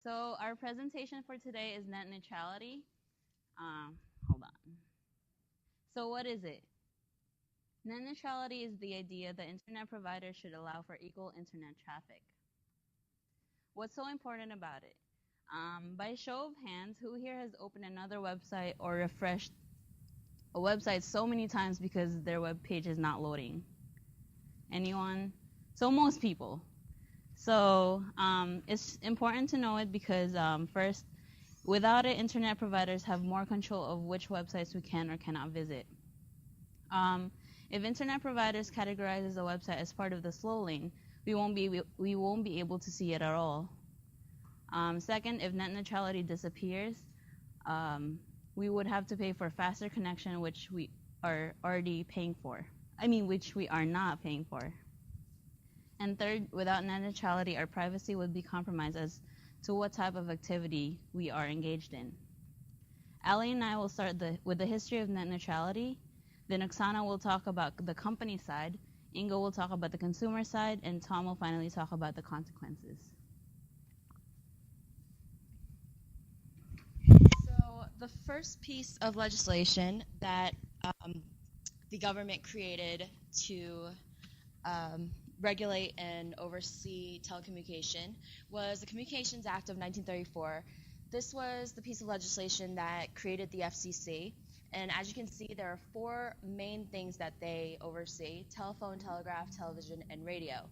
So our presentation for today is net neutrality. Hold on. So what is it? Net neutrality is the idea that internet providers should allow for equal internet traffic. What's so important about it? By show of hands, who here has opened another website or refreshed a website so many times because their web page is not loading? Anyone? So most people. So it's important to know it because first, without it, internet providers have more control of which websites we can or cannot visit. If internet providers categorizes a website as part of the slow lane, we won't be able to see it at all. Second, if net neutrality disappears, we would have to pay for faster connection, which we are already paying for. Which we are not paying for. And third, without net neutrality, our privacy would be compromised as to what type of activity we are engaged in. Ali and I will start with the history of net neutrality. Then Oksana will talk about the company side, Ingo will talk about the consumer side, and Tom will finally talk about the consequences. So the first piece of legislation that the government created to regulate and oversee telecommunication was the Communications Act of 1934. This was the piece of legislation that created the FCC. And as you can see, there are four main things that they oversee: telephone, telegraph, television, and radio.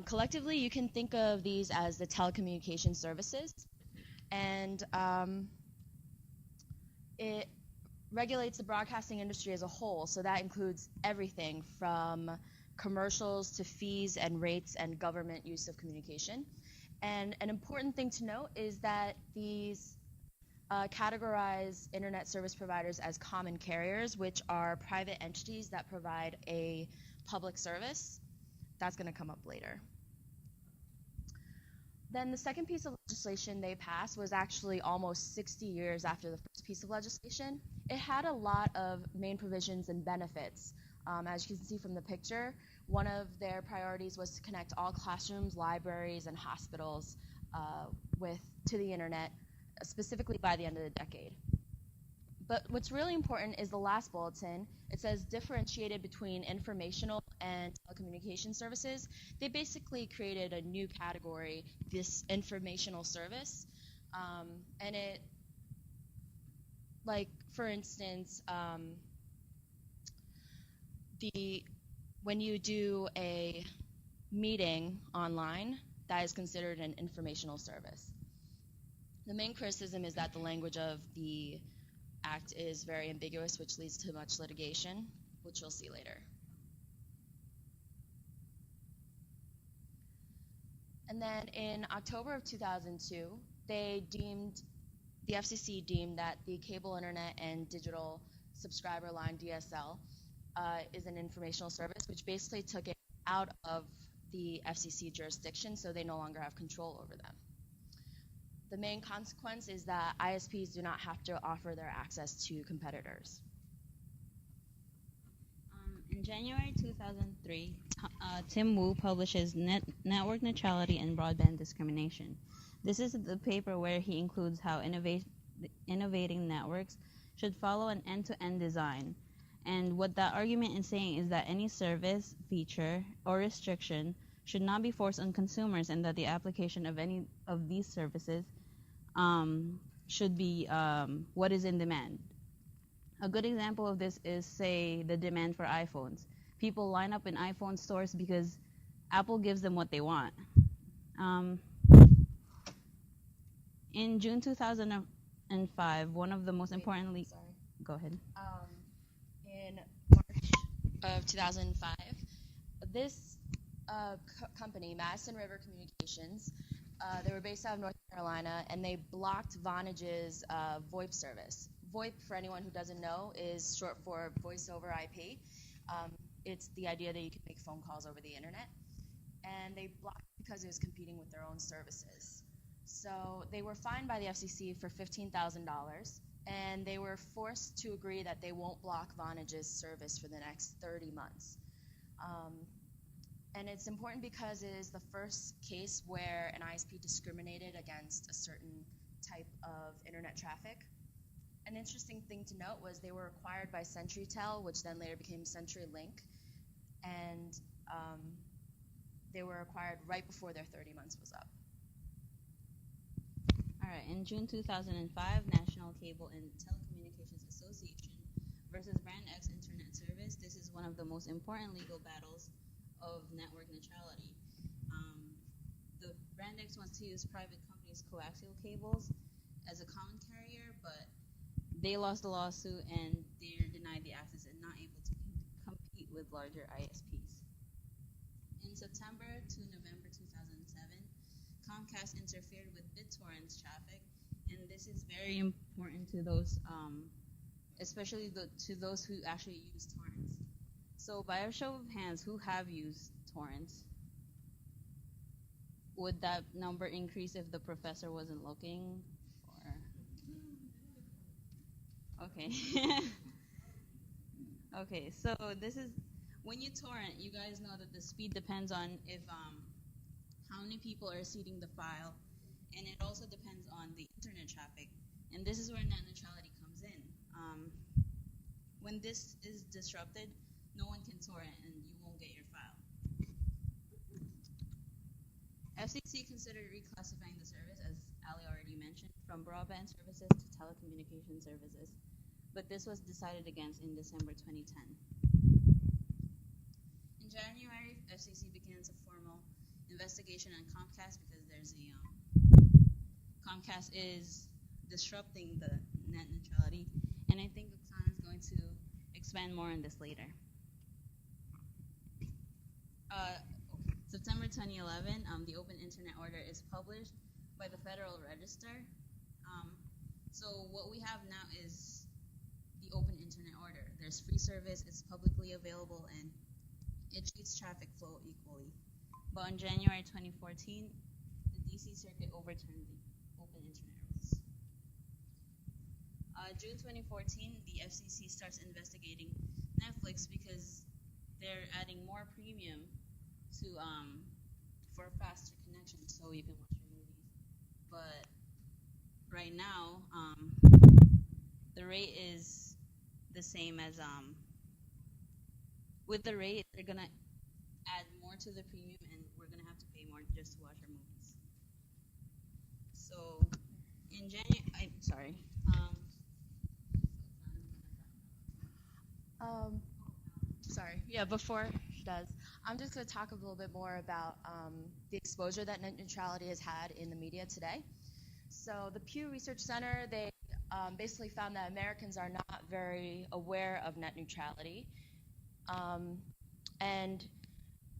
Collectively, you can think of these as the telecommunication services. And it regulates the broadcasting industry as a whole. So that includes everything from commercials to fees and rates and government use of communication. And an important thing to note is that these categorize internet service providers as common carriers, which are private entities that provide a public service. That's going to come up later. Then the second piece of legislation they passed was actually almost 60 years after the first piece of legislation. It had a lot of main provisions and benefits. As you can see from the picture, one of their priorities was to connect all classrooms, libraries, and hospitals to the internet, specifically by the end of the decade. But what's really important is the last bulletin. It says differentiated between informational and telecommunication services. They basically created a new category, this informational service. And it, like for instance, when you do a meeting online, that is considered an informational service. The main criticism is that the language of the Act is very ambiguous, which leads to much litigation, which you'll see later. And then in October of 2002, the FCC deemed that the cable internet and digital subscriber line DSL is an informational service, which basically took it out of the FCC jurisdiction, so they no longer have control over them. The main consequence is that ISPs do not have to offer their access to competitors. In January 2003, Tim Wu publishes Network Neutrality and Broadband Discrimination. This is the paper where he includes how innovating networks should follow an end-to-end design. And what that argument is saying is that any service, feature, or restriction should not be forced on consumers, and that the application of any of these services should be what is in demand. A good example of this is, say, the demand for iPhones. People line up in iPhone stores because Apple gives them what they want. In June 2005, one of the most importantly... Sorry. Go ahead. In March of 2005, this company, Madison River Communications, they were based out of North Carolina, and they blocked Vonage's VoIP service. VoIP, for anyone who doesn't know, is short for Voice over IP. It's the idea that you can make phone calls over the internet. And they blocked it because it was competing with their own services. So they were fined by the FCC for $15,000, and they were forced to agree that they won't block Vonage's service for the next 30 months. And it's important because it is the first case where an ISP discriminated against a certain type of internet traffic. An interesting thing to note was they were acquired by CenturyTel, which then later became CenturyLink, and they were acquired right before their 30 months was up. All right, in June 2005, National Cable and Telecommunications Association versus Brand X Internet Service. This is one of the most important legal battles of network neutrality. The Brand X wants to use private companies' coaxial cables as a common carrier, but they lost the lawsuit and they're denied the access and not able to compete with larger ISPs. In September to November 2007, Comcast interfered with BitTorrent's traffic, and this is very important to those, especially to those who actually use torrents. So by a show of hands, who have used torrents? Would that number increase if the professor wasn't looking? Or okay. Okay, so this is when you torrent, you guys know that the speed depends on if how many people are seeding the file, and it also depends on the internet traffic. And this is where net neutrality comes in. When this is disrupted, no one can torrent and you won't get your file. FCC considered reclassifying the service, as Ali already mentioned, from broadband services to telecommunication services, but this was decided against in December 2010. In January, FCC begins a formal investigation on Comcast because there's a Comcast is disrupting the net neutrality, and I think Oksana is going to expand more on this later. September 2011, the Open Internet Order is published by the Federal Register. So what we have now is the Open Internet Order. There's free service, it's publicly available, and it treats traffic flow equally. But on January 2014, the DC Circuit overturned the Open Internet rules. June 2014, the FCC starts investigating Netflix because they're adding more premium to for faster connection so you can watch your movies. But right now, the rate is the same as with the rate they're gonna add more to the premium, and we're gonna have to pay more just to watch our movies. So in January, before she does, I'm just going to talk a little bit more about the exposure that net neutrality has had in the media today. So the Pew Research Center, they basically found that Americans are not very aware of net neutrality. And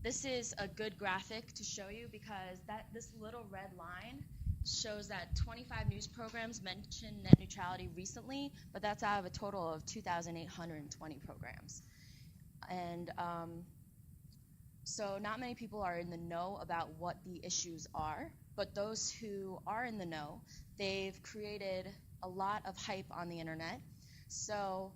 this is a good graphic to show you because this little red line shows that 25 news programs mentioned net neutrality recently, but that's out of a total of 2,820 programs. And so not many people are in the know about what the issues are, but those who are in the know, they've created a lot of hype on the internet. So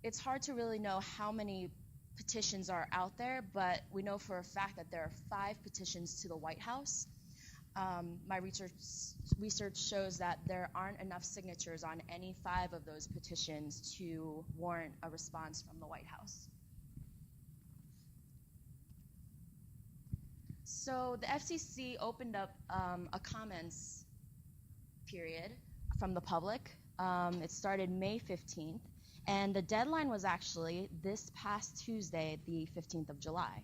it's hard to really know how many petitions are out there, but we know for a fact that there are 5 petitions to the White House. My research shows that there aren't enough signatures on any 5 of those petitions to warrant a response from the White House. So the FCC opened up a comments period from the public. It started May 15th, and the deadline was actually this past Tuesday, the 15th of July.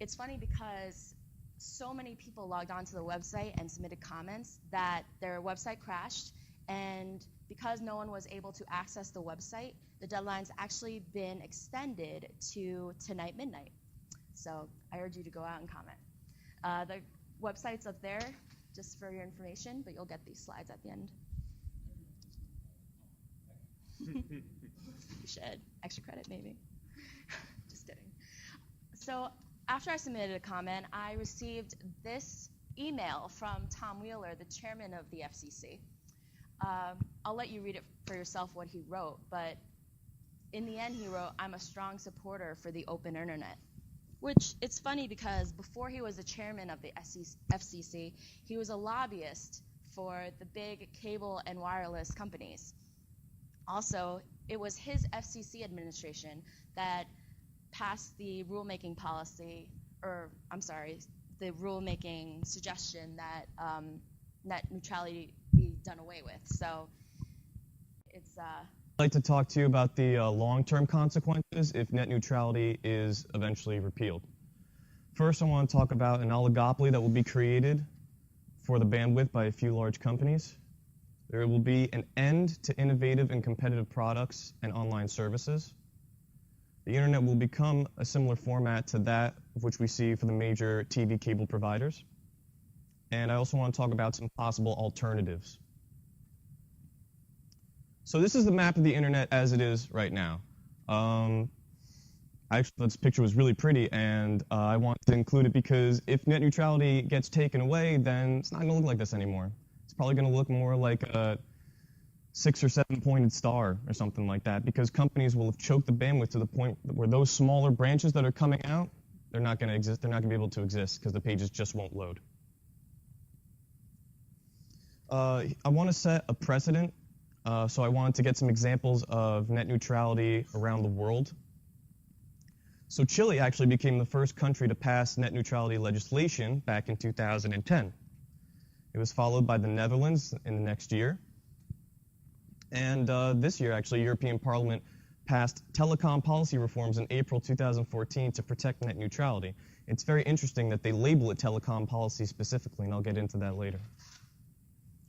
It's funny because so many people logged onto the website and submitted comments that their website crashed, and because no one was able to access the website, the deadline's actually been extended to tonight midnight. So I urge you to go out and comment. The website's up there just for your information, but you'll get these slides at the end. You should. Extra credit, maybe. Just kidding. So after I submitted a comment, I received this email from Tom Wheeler, the chairman of the FCC. I'll let you read it for yourself what he wrote, but in the end he wrote, "I'm a strong supporter for the open internet. which it's funny because before he was the chairman of the FCC, he was a lobbyist for the big cable and wireless companies. Also, it was his FCC administration that passed the rulemaking policy, or I'm sorry, the rulemaking suggestion that net neutrality be done away with. So it's I'd like to talk to you about the long-term consequences if net neutrality is eventually repealed. First, I want to talk about an oligopoly that will be created for the bandwidth by a few large companies. There will be an end to innovative and competitive products and online services. The internet will become a similar format to that of which we see for the major TV cable providers. And I also want to talk about some possible alternatives. So this is the map of the internet as it is right now. Actually, this picture was really pretty, and I wanted to include it because if net neutrality gets taken away, then it's not going to look like this anymore. It's probably going to look more like a 6 or 7 pointed star or something like that, because companies will have choked the bandwidth to the point where those smaller branches that are coming out, they're not going to exist. They're not going to be able to exist because the pages just won't load. I want to set a precedent, so I wanted to get some examples of net neutrality around the world. So Chile actually became the first country to pass net neutrality legislation back in 2010. It was followed by the Netherlands in the next year. And this year, actually, European Parliament passed telecom policy reforms in April 2014 to protect net neutrality. It's very interesting that they label it telecom policy specifically, and I'll get into that later.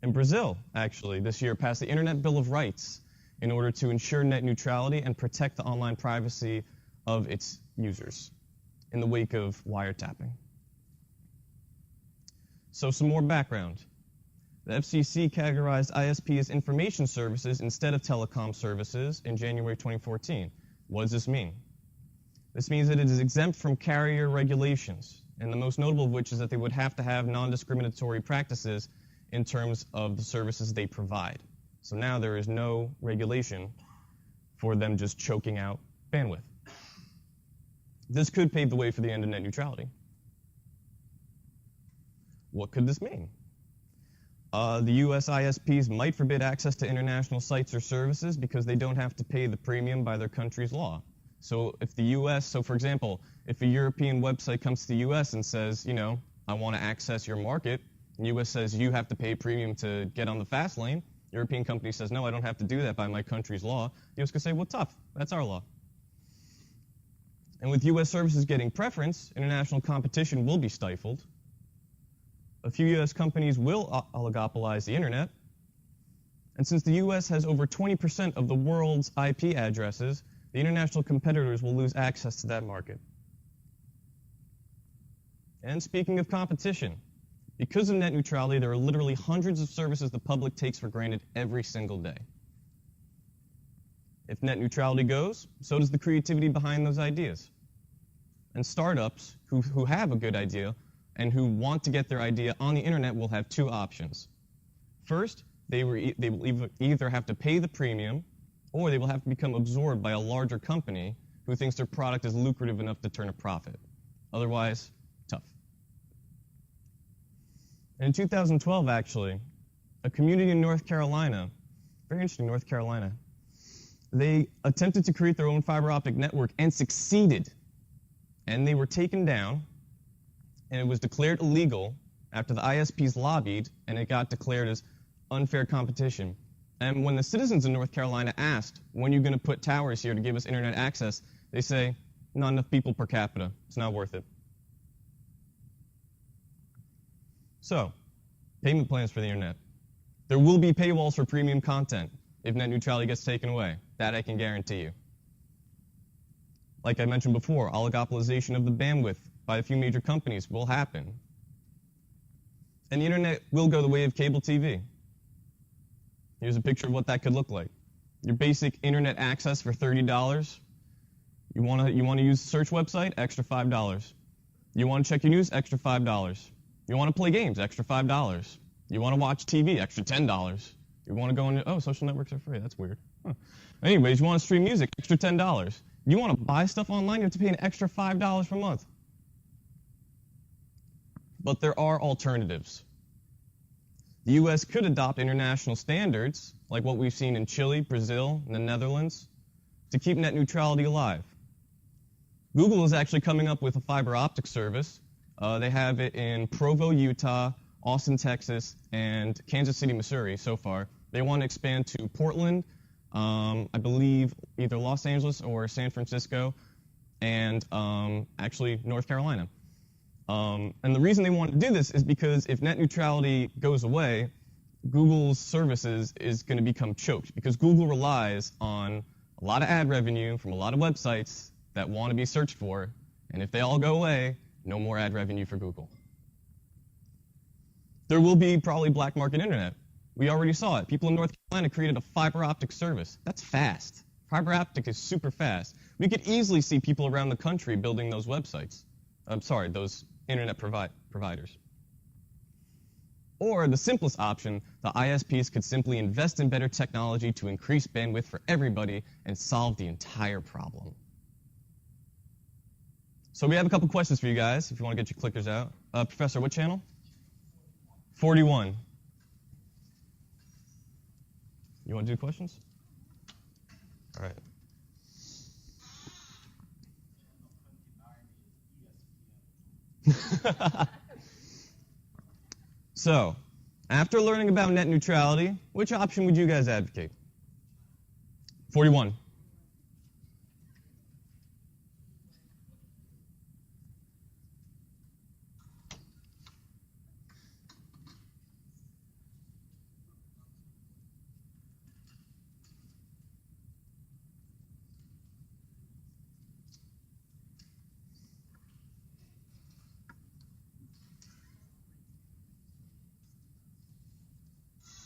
And Brazil, actually, this year passed the Internet Bill of Rights in order to ensure net neutrality and protect the online privacy of its users in the wake of wiretapping. So some more background. The FCC categorized ISP as information services instead of telecom services in January 2014. What does this mean? This means that it is exempt from carrier regulations, and the most notable of which is that they would have to have non-discriminatory practices in terms of the services they provide. So now there is no regulation for them just choking out bandwidth. This could pave the way for the end of net neutrality. What could this mean? The US ISPs might forbid access to international sites or services because they don't have to pay the premium by their country's law. So if the US, so for example, if a European website comes to the US and says, you know, I want to access your market, and the US says you have to pay a premium to get on the fast lane, European company says, no, I don't have to do that by my country's law, the US could say, well, tough, that's our law. And with US services getting preference, international competition will be stifled. A few US companies will oligopolize the internet. And since the US has over 20% of the world's IP addresses, the international competitors will lose access to that market. And speaking of competition, because of net neutrality, there are literally hundreds of services the public takes for granted every single day. If net neutrality goes, so does the creativity behind those ideas. And startups who have a good idea and who want to get their idea on the internet will have two options. First, they will either have to pay the premium, or they will have to become absorbed by a larger company who thinks their product is lucrative enough to turn a profit. Otherwise, tough. And in 2012, actually, a community in North Carolina, very interesting, North Carolina, they attempted to create their own fiber optic network and succeeded. And they were taken down, and it was declared illegal after the ISPs lobbied, and it got declared as unfair competition. And when the citizens of North Carolina asked, when are you going to put towers here to give us internet access, they say, not enough people per capita. It's not worth it. So, payment plans for the internet. There will be paywalls for premium content if net neutrality gets taken away. That I can guarantee you. Like I mentioned before, oligopolization of the bandwidth by a few major companies will happen. And the internet will go the way of cable TV. Here's a picture of what that could look like. Your basic internet access for $30. You want to use a search website? Extra $5. You want to check your news? Extra $5. You want to play games? Extra $5. You want to watch TV? Extra $10. You want to go into, social networks are free. That's weird. Huh. Anyways, you want to stream music? Extra $10. You want to buy stuff online? You have to pay an extra $5 per month. but there are alternatives. The U.S. could adopt international standards, like what we've seen in Chile, Brazil, and the Netherlands, to keep net neutrality alive. Google is actually coming up with a fiber optic service. They have it in Provo, Utah, Austin, Texas, and Kansas City, Missouri so far. They want to expand to Portland, I believe either Los Angeles or San Francisco, and actually North Carolina. And the reason they want to do this is because if net neutrality goes away, Google's services is going to become choked, because Google relies on a lot of ad revenue from a lot of websites that want to be searched for, and if they all go away, no more ad revenue for Google. There will be probably black market internet. We already saw it. People in North Carolina created a fiber optic service. That's fast. Fiber optic is super fast. We could easily see people around the country building those websites. Those internet providers. Or the simplest option, the ISPs could simply invest in better technology to increase bandwidth for everybody and solve the entire problem. So we have a couple questions for you guys, if you want to get your clickers out. Professor, what channel? 41. You want to do questions? All right. So, after learning about net neutrality, which option would you guys advocate? 41.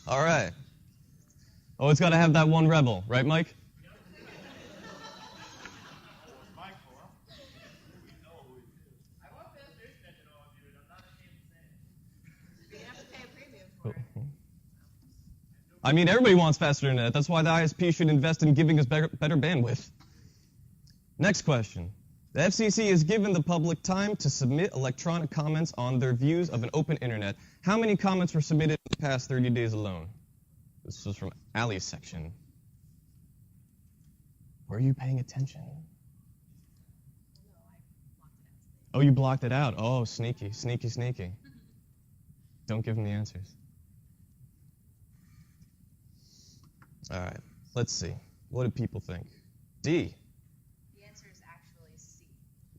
All right. Oh, it's got to have that one rebel, right, Mike? I mean, everybody wants faster internet. That's why the ISP should invest in giving us better bandwidth. Next question. The FCC has given the public time to submit electronic comments on their views of an open internet. How many comments were submitted in the past 30 days alone? This was from Ali's section. Were you paying attention? Oh, you blocked it out. Oh, sneaky, sneaky, sneaky. Don't give them the answers. All right, let's see. What do people think? D. The answer is actually C.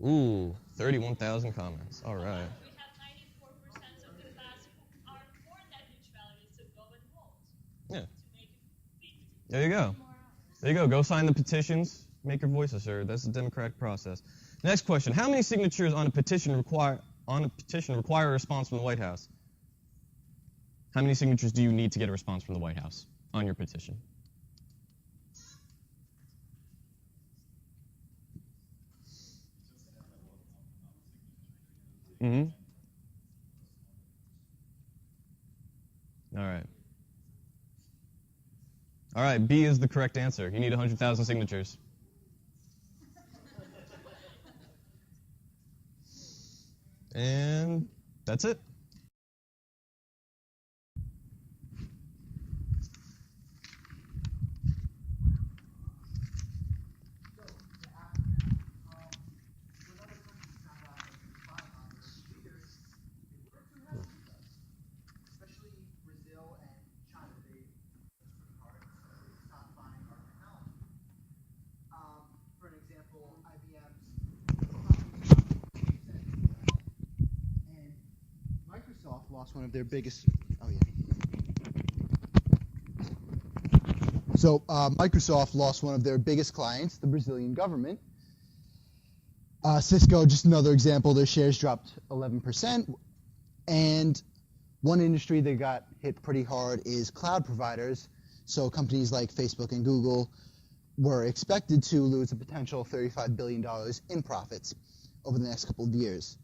Ooh, 31,000 comments. All right. We have 94% of the class who are for net neutrality, so go and vote. Yeah. To make it fit. There you go. There you go. Go sign the petitions. Make your voices heard. That's the democratic process. Next question. How many signatures on a petition require a response from the White House? How many signatures do you need to get a response from the White House on your petition? Mm-hmm. All right. All right, B is the correct answer. You need 100,000 signatures. And that's it. Lost one of their biggest. Oh yeah. So Microsoft lost one of their biggest clients, the Brazilian government. Cisco, just another example, their shares dropped 11%. And one industry that got hit pretty hard is cloud providers. So companies like Facebook and Google were expected to lose a potential $35 billion in profits over the next couple of years.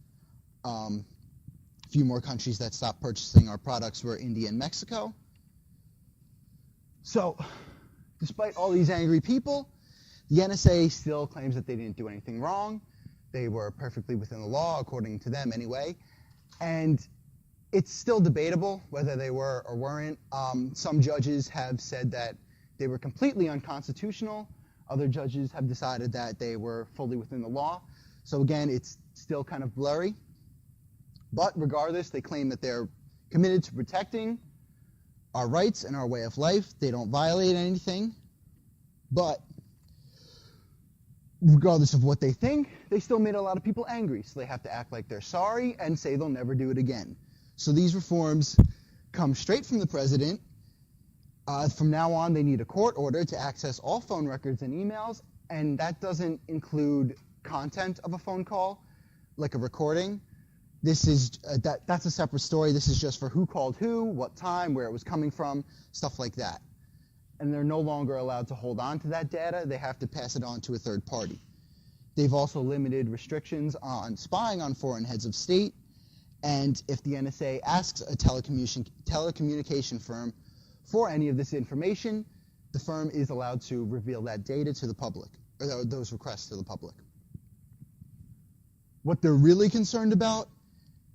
A few more countries that stopped purchasing our products were India and Mexico. So, despite all these angry people, the NSA still claims that they didn't do anything wrong. They were perfectly within the law, according to them anyway. And It's still debatable whether they were or weren't. Some judges have said that they were completely unconstitutional. Other judges have decided that they were fully within the law. So again, it's still kind of blurry. But regardless, they claim that they're committed to protecting our rights and our way of life. They don't violate anything. But regardless of what they think, they still made a lot of people angry. So they have to act like they're sorry and say they'll never do it again. So these reforms come straight from the president. From now on, they need a court order to access all phone records and emails, and that doesn't include content of a phone call, like a recording. This is that's a separate story. This is just for who called who, what time, where it was coming from, stuff like that. And they're no longer allowed to hold on to that data. They have to pass it on to a third party. They've also limited restrictions on spying on foreign heads of state, and if the NSA asks a telecommunication firm for any of this information, the firm is allowed to reveal that data to the public, or those requests to the public. What they're really concerned about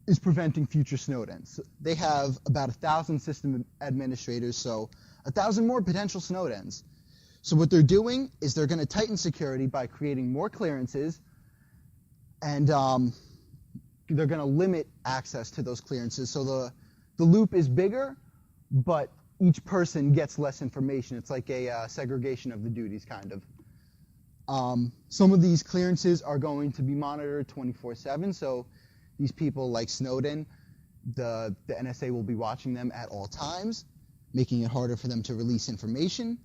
is preventing future Snowdens. They have about 1,000 system administrators, so 1,000 more potential Snowdens. So what they're doing is they're going to tighten security by creating more clearances, and they're going to limit access to those clearances. So the loop is bigger, but each person gets less information. It's like a segregation of the duties, kind of. Some of these clearances are going to be monitored 24/7, so these people like Snowden, the NSA will be watching them at all times, making it harder for them to release information.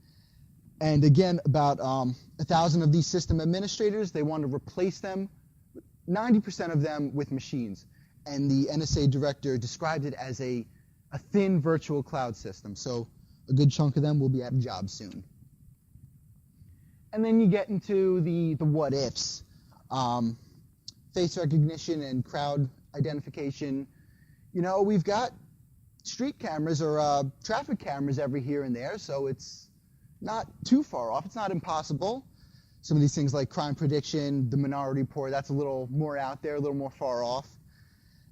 And again, about 1,000 of these system administrators, they want to replace them, 90% of them, with machines. And the NSA director described it as a thin virtual cloud system. So a good chunk of them will be out of jobs soon. And then you get into the what ifs. Face recognition and crowd identification. You know, we've got street cameras or traffic cameras every here and there, so it's not too far off. It's not impossible. Some of these things like crime prediction, the Minority Report, that's a little more out there, a little more far off.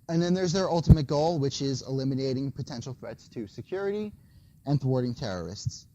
And then there's their ultimate goal, which is eliminating potential threats to security and thwarting terrorists.